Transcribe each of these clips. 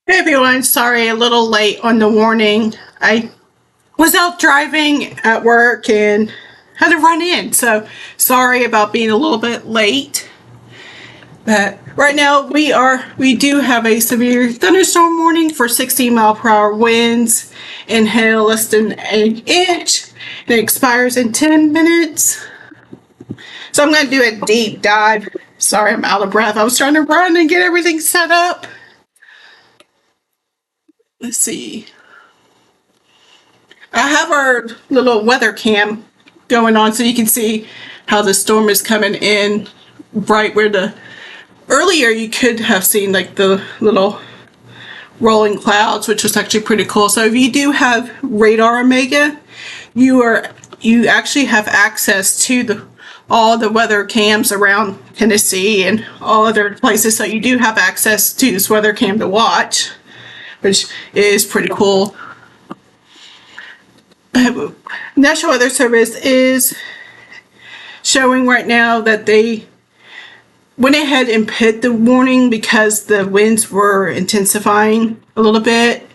Hey everyone, sorry a little late on the warning. I was out driving at work and had to run in, so sorry about being a little bit late. But right now we do have a severe thunderstorm warning for 60-mile-per-hour winds and hail less than an inch. It expires in 10 minutes. So I'm going to do a deep dive. Sorry, I'm out of breath. I was trying to run and get everything set up. Let's see. I have our little weather cam going on so you can see how the storm is coming in right where earlier you could have seen like the little rolling clouds, which was actually pretty cool. So if you do have radar Omega, you actually have access to all the weather cams around Tennessee and all other places. So you do have access to this weather cam to watch, which is pretty cool. National Weather Service is showing right now that they went ahead and put the warning because the winds were intensifying a little bit.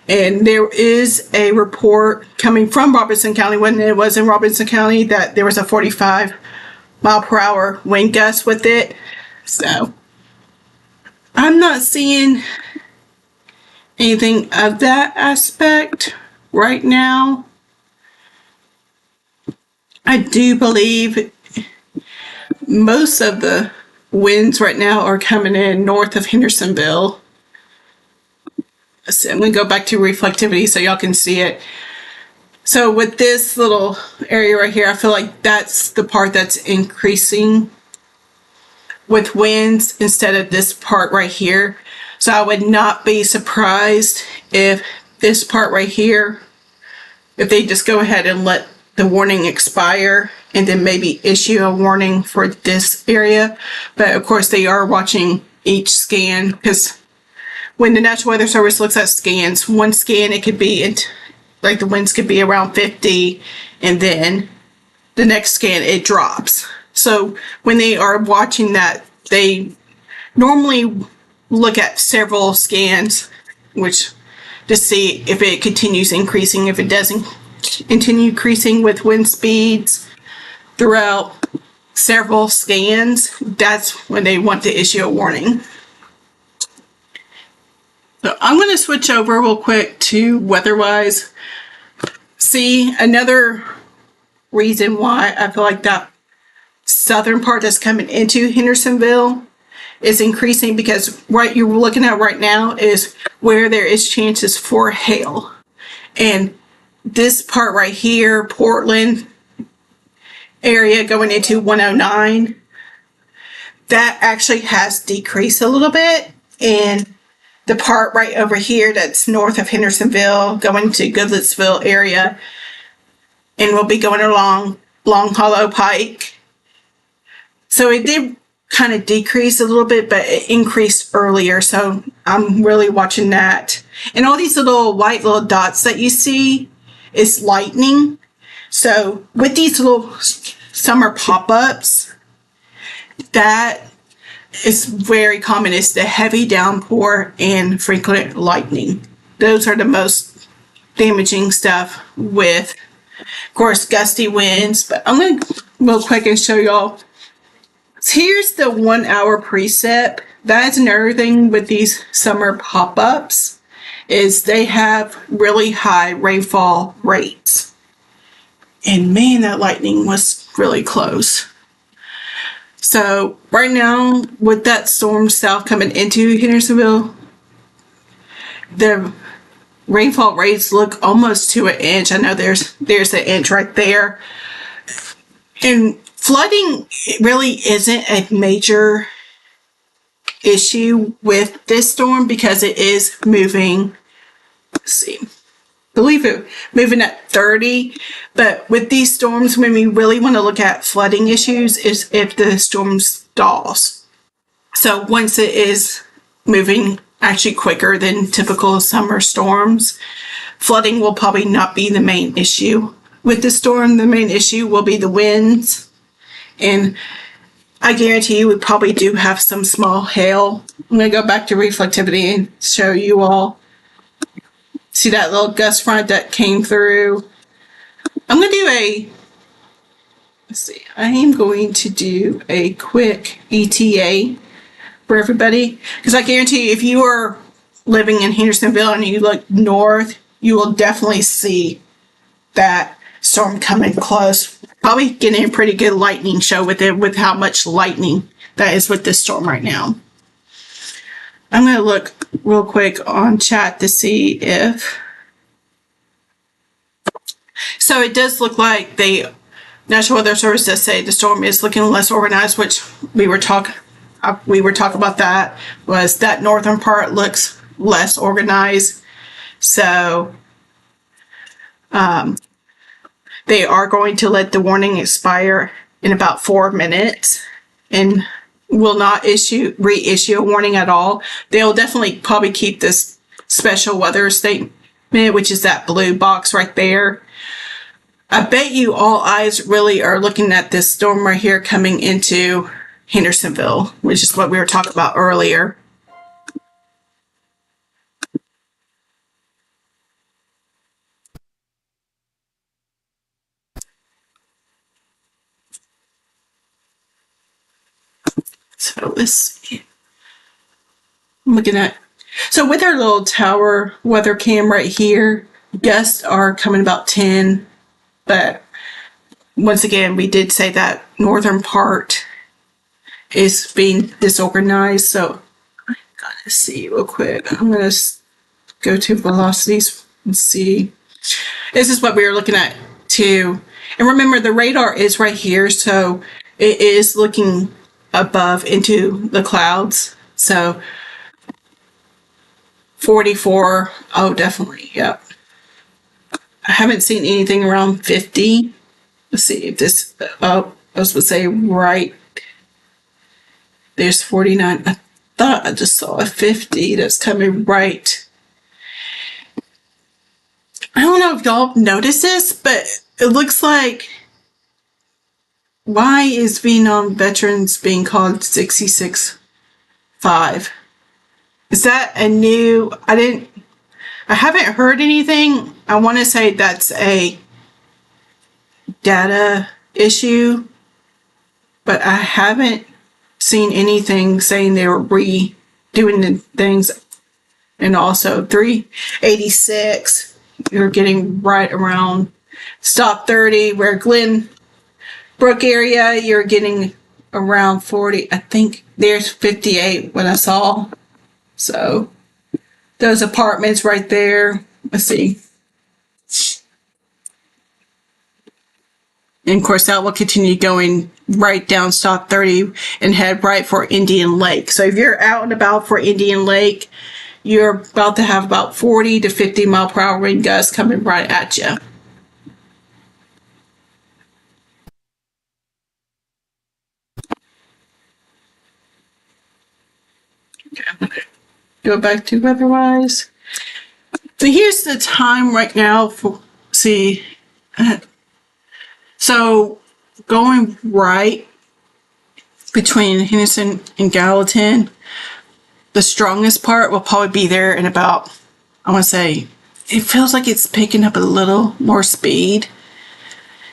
And there is a report coming from Robertson County, when it was in Robertson County, that there was a 45-mile-per-hour wind gust with it. So I'm not seeing anything of that aspect right now. I do believe most of the winds right now are coming in north of Hendersonville. So I'm going to go back to reflectivity so y'all can see it. So with this little area right here, I feel like that's the part that's increasing with winds instead of this part right here. So I would not be surprised if this part right here, if they just go ahead and let the warning expire and then maybe issue a warning for this area. But of course they are watching each scan, because when the National Weather Service looks at scans, one scan it could be like the winds could be around 50, and then the next scan it drops. So when they are watching that, they normally look at several scans, which to see if it continues increasing. If it doesn't continue increasing with wind speeds throughout several scans, that's when they want to issue a warning. So I'm going to switch over real quick to weather-wise. See, another reason why I feel like that southern part that's coming into Hendersonville is increasing, because what you're looking at right now is where there is chances for hail. And this part right here, Portland area going into 109, that actually has decreased a little bit. And the part right over here that's north of Hendersonville going to Goodlettsville area, and we'll be going along Long Hollow Pike. So it did kind of decrease a little bit, but it increased earlier. So I'm really watching that. And all these little white little dots that you see is lightning. So with these little summer pop-ups, that is very common. It's the heavy downpour and frequent lightning. Those are the most damaging stuff, with, of course, gusty winds. But I'm going to real quick and show y'all. Here's the 1 hour precip. That's another thing with these summer pop-ups, is they have really high rainfall rates. And man, that lightning was really close. So right now, with that storm south coming into Hendersonville, the rainfall rates look almost to an inch. I know there's an inch right there. And flooding really isn't a major issue with this storm because it is moving, let's see, I believe it moving at 30. But with these storms, when we really want to look at flooding issues is if the storm stalls. So once it is moving actually quicker than typical summer storms, flooding will probably not be the main issue. With the storm, the main issue will be the winds. And I guarantee you we probably do have some small hail. I'm going to go back to reflectivity and show you all. See that little gust front that came through? I'm going to do let's see, I am going to do a quick ETA for everybody. Because I guarantee you, if you are living in Hendersonville and you look north, you will definitely see that storm coming close. Probably getting a pretty good lightning show with it, with how much lightning that is with this storm right now. I'm going to look real quick on chat to see if... So it does look like the National Weather Service does say the storm is looking less organized, which we were talking about. That was that northern part looks less organized. So they are going to let the warning expire in about 4 minutes and will not reissue a warning at all. They'll definitely probably keep this special weather statement, which is that blue box right there. I bet you all eyes really are looking at this storm right here coming into Hendersonville, which is what we were talking about earlier. So let's see. I'm looking at, so with our little tower weather cam right here, gusts are coming about 10, but once again, we did say that northern part is being disorganized. So I gotta see real quick. I'm gonna go to velocities and see. This is what we were looking at too. And remember, the radar is right here, so it is looking above into the clouds. So 44, oh, definitely, yep. I haven't seen anything around 50. Let's see if this, oh, I was supposed to say right. There's 49. I thought I just saw a 50 that's coming right. I don't know if y'all noticed this, but it looks like, why is Vietnam veterans being called 66.5? Is that a new, I haven't heard anything. I want to say that's a data issue, but I haven't seen anything saying they were redoing the things. And also 386, you're getting right around stop 30, where Glen Brook area, you're getting around 40. I think there's 58 when I saw. So those apartments right there, let's see. And of course, that will continue going right down stop 30 and head right for Indian Lake. So if you're out and about for Indian Lake, you're about to have about 40 to 50 mile per hour wind gusts coming right at you. Okay, I'm going to go back to weather-wise. So here's the time right now for, so going right between Henderson and Gallatin, the strongest part will probably be there in about, I want to say, it feels like it's picking up a little more speed.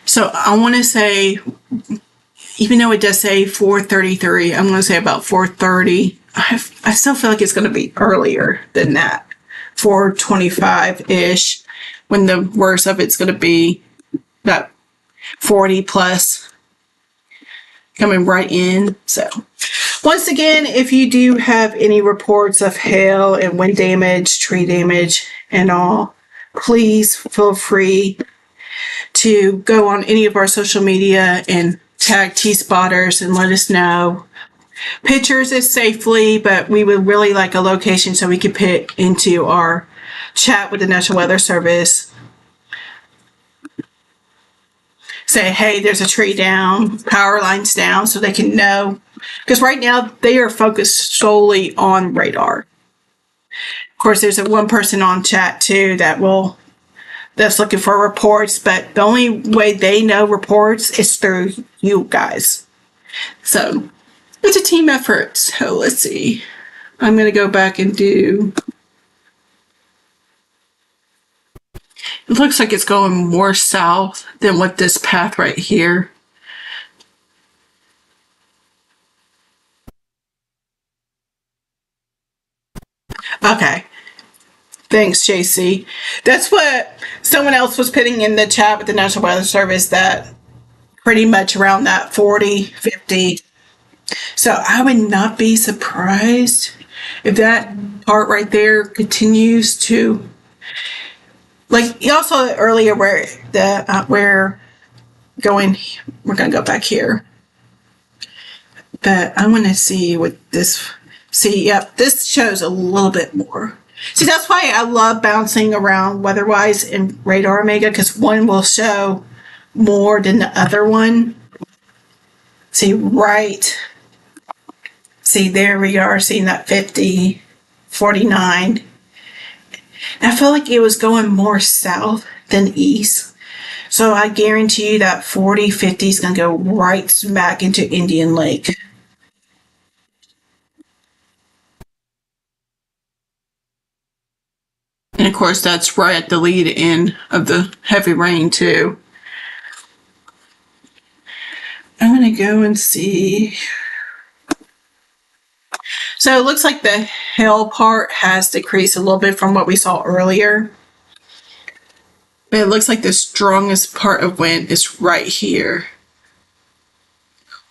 So I want to say, even though it does say 4:33, I'm going to say about 4:30. I still feel like it's going to be earlier than that, 4:25-ish, when the worst of it's going to be about 40 plus coming right in. So once again, if you do have any reports of hail and wind damage, tree damage, and all, please feel free to go on any of our social media and tag T-Spotters and let us know. Pictures is safely, but we would really like a location so we could put into our chat with the National Weather Service. Say, hey, there's a tree down, power lines down, so they can know. Because right now, they are focused solely on radar. Of course, there's one person on chat, too, that's looking for reports, but the only way they know reports is through you guys. So it's a team effort. So let's see. I'm going to go back and do. It looks like it's going more south than what this path right here. Okay. Thanks, JC. That's what someone else was putting in the chat with the National Weather Service, that pretty much around that 40, 50. So I would not be surprised if that part right there continues to, like y'all saw it earlier where we're going to go back here. But I want to see what this, yep, this shows a little bit more. See, that's why I love bouncing around weather-wise in Radar Omega, because one will show more than the other one. See, right. See, there we are, seeing that 50, 49. And I feel like it was going more south than east. So I guarantee you that 40, 50 is going to go right smack into Indian Lake. And of course, that's right at the lead in of the heavy rain, too. I'm going to go and see. So it looks like the hill part has decreased a little bit from what we saw earlier. But it looks like the strongest part of wind is right here.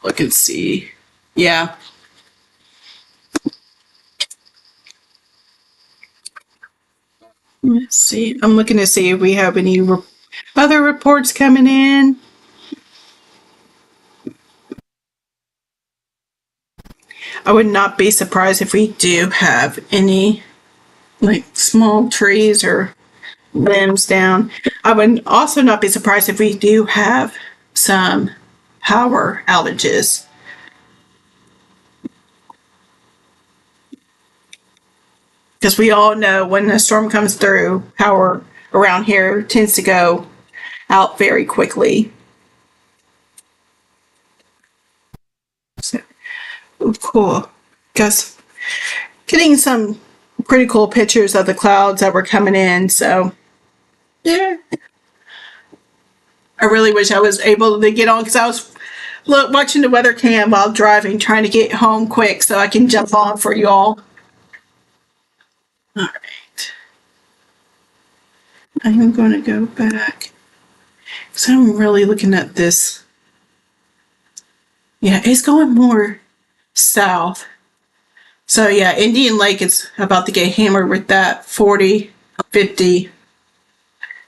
Look and see. Yeah. Let's see. I'm looking to see if we have any other reports coming in. I would not be surprised if we do have any like small trees or limbs down. I would also not be surprised if we do have some power outages. Because we all know when a storm comes through, power around here tends to go out very quickly. So, cool. Because getting some pretty cool pictures of the clouds that were coming in. So, yeah. I really wish I was able to get on, because I was watching the weather cam while driving, trying to get home quick so I can jump on for you all. All right. I am going to go back, because I'm really looking at this. Yeah, it's going more south. So yeah, Indian Lake is about to get hammered with that 40, 50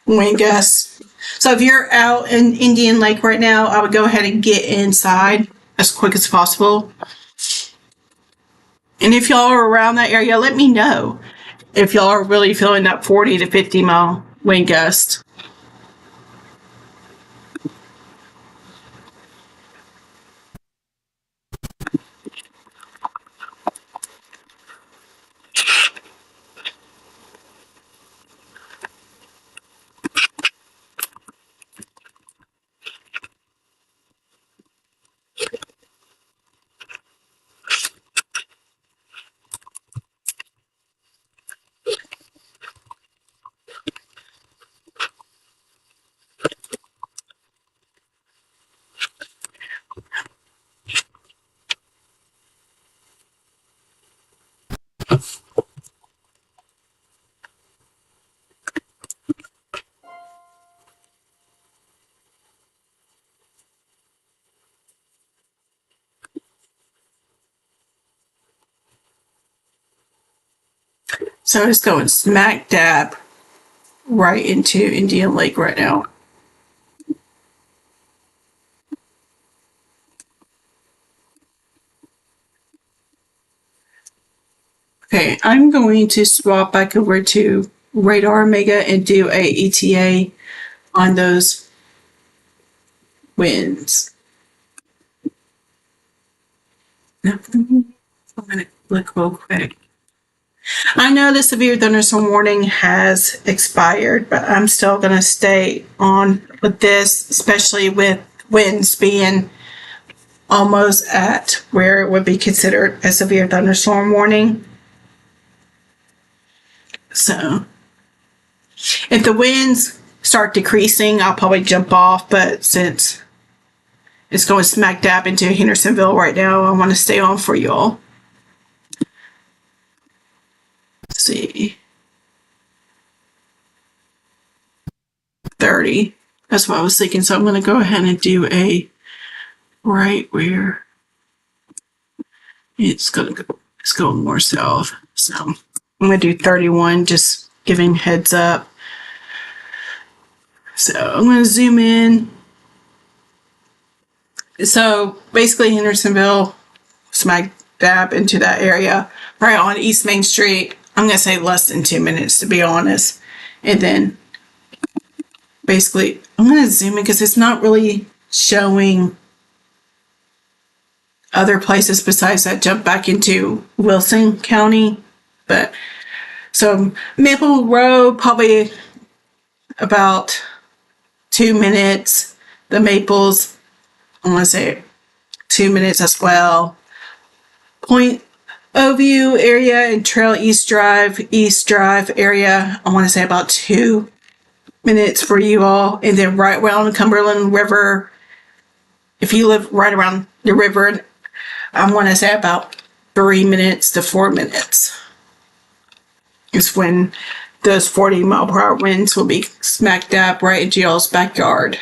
wind gusts. So if you're out in Indian Lake right now, I would go ahead and get inside as quick as possible. And if y'all are around that area, let me know if y'all are really feeling that 40 to 50 mile wind gust. So it's going smack dab right into Indian Lake right now. Okay, I'm going to swap back over to Radar Omega and do a ETA on those winds. I'm going to look real quick. I know the severe thunderstorm warning has expired, but I'm still going to stay on with this, especially with winds being almost at where it would be considered a severe thunderstorm warning. So if the winds start decreasing, I'll probably jump off, but since it's going smack dab into Hendersonville right now, I want to stay on for y'all. Let's see. 30. That's what I was thinking. So I'm going to go ahead and do a right where it's going to go. It's going more south. So I'm going to do 31, just giving heads up. So I'm going to zoom in. So basically Hendersonville, smack dab into that area, right on East Main Street. I'm going to say less than 2 minutes, to be honest. And then basically, I'm going to zoom in because it's not really showing other places besides that jump back into Wilson County. But so Maple Road, probably about 2 minutes. The Maples, I want to say 2 minutes as well. Point Oview area and Trail East Drive area, I want to say about 2 minutes for you all. And then right around the Cumberland River, if you live right around the river, I want to say about 3 minutes to 4 minutes is when those 40-mile-per-hour winds will be smack dab right into y'all's backyard.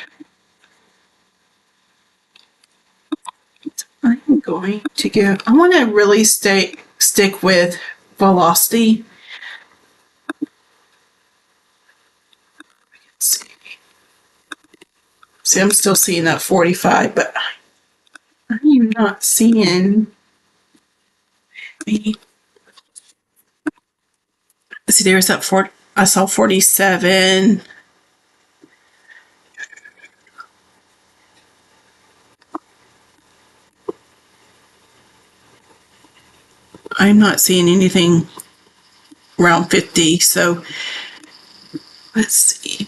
I'm going to go, I want to really stick with velocity. Let's see, I'm still seeing that 45, but I'm not seeing me. Let's see, there's that 40, I saw 47. I'm not seeing anything around 50, so let's see.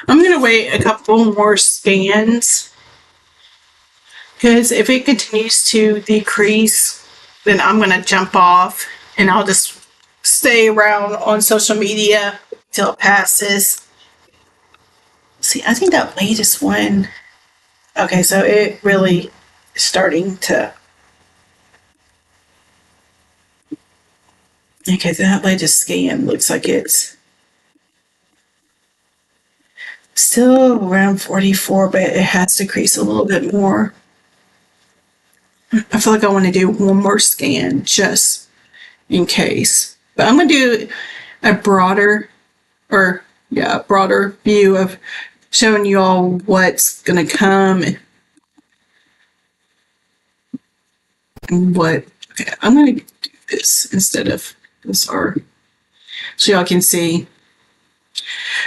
I'm going to wait a couple more scans because if it continues to decrease, then I'm going to jump off and I'll just stay around on social media till it passes. See, I think that latest one, okay, so it really is starting to, okay, that latest scan looks like it's still around 44, but it has decreased a little bit more. I feel like I want to do one more scan just in case. But I'm going to do a broader view of showing you all what's going to come and what. Okay, I'm going to do this instead of this R so y'all can see.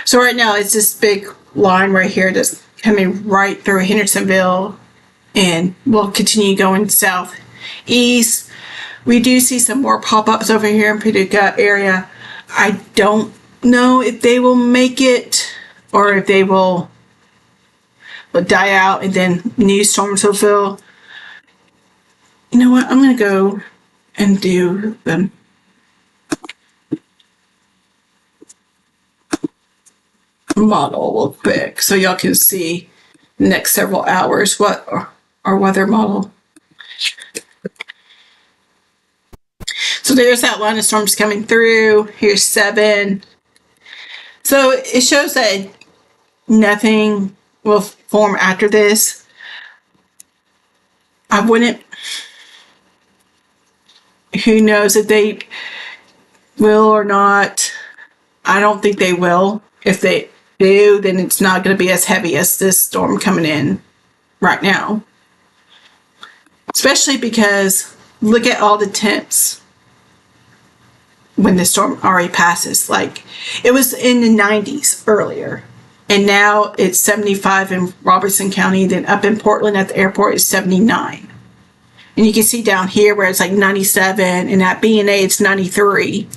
So right now it's this big line right here that's coming right through Hendersonville, and we'll continue going southeast. We do see some more pop-ups over here in Paducah area. I don't know if they will make it or if they will die out and then new storms will fill. You know what? I'm going to go and do the model real quick so y'all can see the next several hours what our weather model. So there's that line of storms coming through. Here's 7. So it shows that nothing will form after this. I wouldn't, who knows if they will or not. I don't think they will. If they do, then it's not going to be as heavy as this storm coming in right now. Especially because look at all the temps when the storm already passes. Like, it was in the 90s earlier, and now it's 75 in Robertson County. Then up in Portland at the airport is 79. And you can see down here where it's like 97, and at B&A it's 93.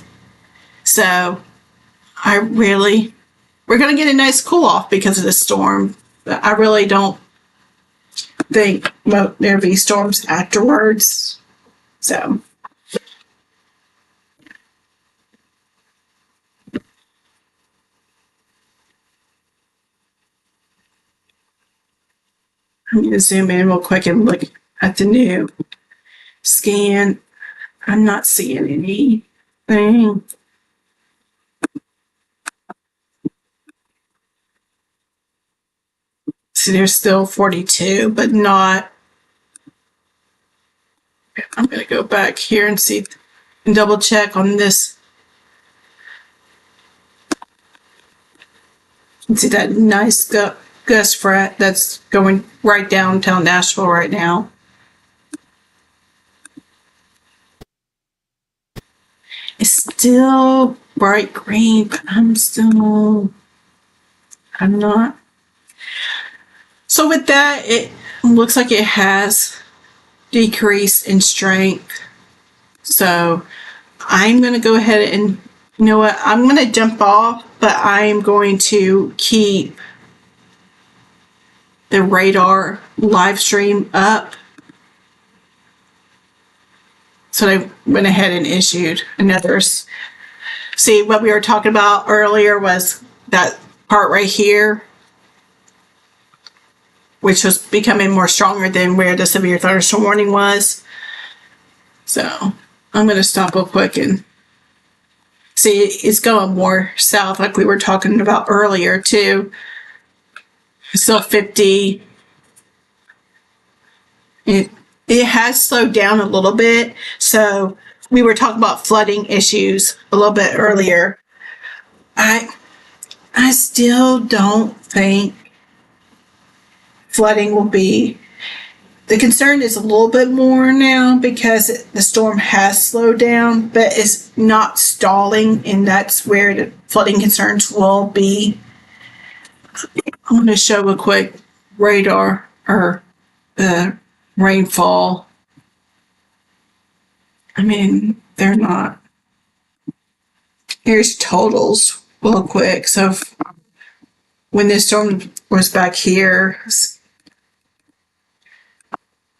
So we're going to get a nice cool off because of the storm. But I really don't think there'll be storms afterwards. So I'm going to zoom in real quick and look at the new scan. I'm not seeing anything. See, there's still 42, but not. I'm going to go back here and see and double check on this. You can see that nice gust fret that's going right downtown Nashville right now. It's still bright green, but I'm not. So with that, it looks like it has decreased in strength. So I'm going to go ahead and, you know what, I'm going to jump off, but I'm going to keep the radar live stream up. So I went ahead and issued another. See, what we were talking about earlier was that part right here, which was becoming more stronger than where the severe thunderstorm warning was. So I'm going to stop real quick and see, it's going more south like we were talking about earlier too. It's still 50. It has slowed down a little bit. So we were talking about flooding issues a little bit earlier. I still don't think flooding will be. The concern is a little bit more now because the storm has slowed down, but it's not stalling, and that's where the flooding concerns will be. I'm going to show a quick radar or the rainfall. I mean, they're not. Here's totals real quick. So when this storm was back here,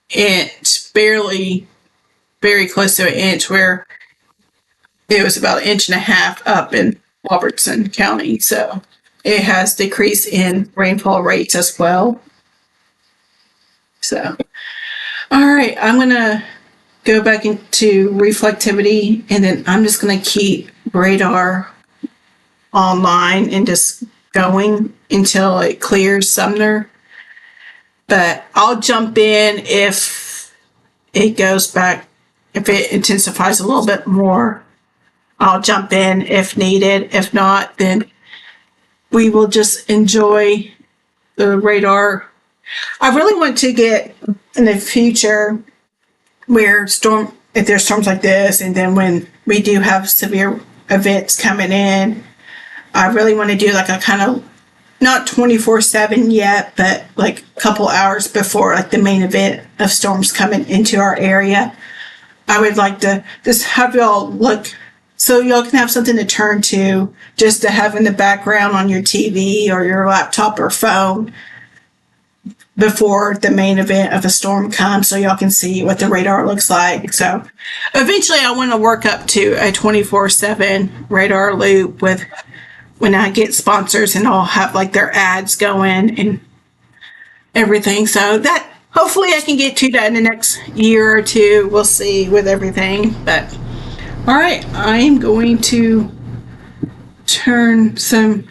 it's barely, very close to an inch, where it was about an inch and a half up in Robertson County. So it has decreased in rainfall rates as well. So, all right, I'm going to go back into reflectivity, and then I'm just going to keep radar online and just going until it clears Sumner. But I'll jump in if it goes back, if it intensifies a little bit more. I'll jump in if needed. If not, then we will just enjoy the radar. I really want to get in the future where if there's storms like this, and then when we do have severe events coming in, I really want to do like a kind of, not 24/7 yet, but like a couple hours before like the main event of storms coming into our area. I would like to just have y'all look, so y'all can have something to turn to, just to have in the background on your TV or your laptop or phone before the main event of a storm comes, so y'all can see what the radar looks like. So eventually I want to work up to a 24/7 radar loop with, when I get sponsors, and I'll have like their ads going and everything. So that, hopefully I can get to that in the next year or two. We'll see with everything. But all right, I'm going to turn some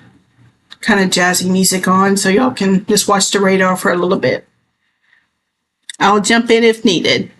kind of jazzy music on so y'all can just watch the radar for a little bit. I'll jump in if needed.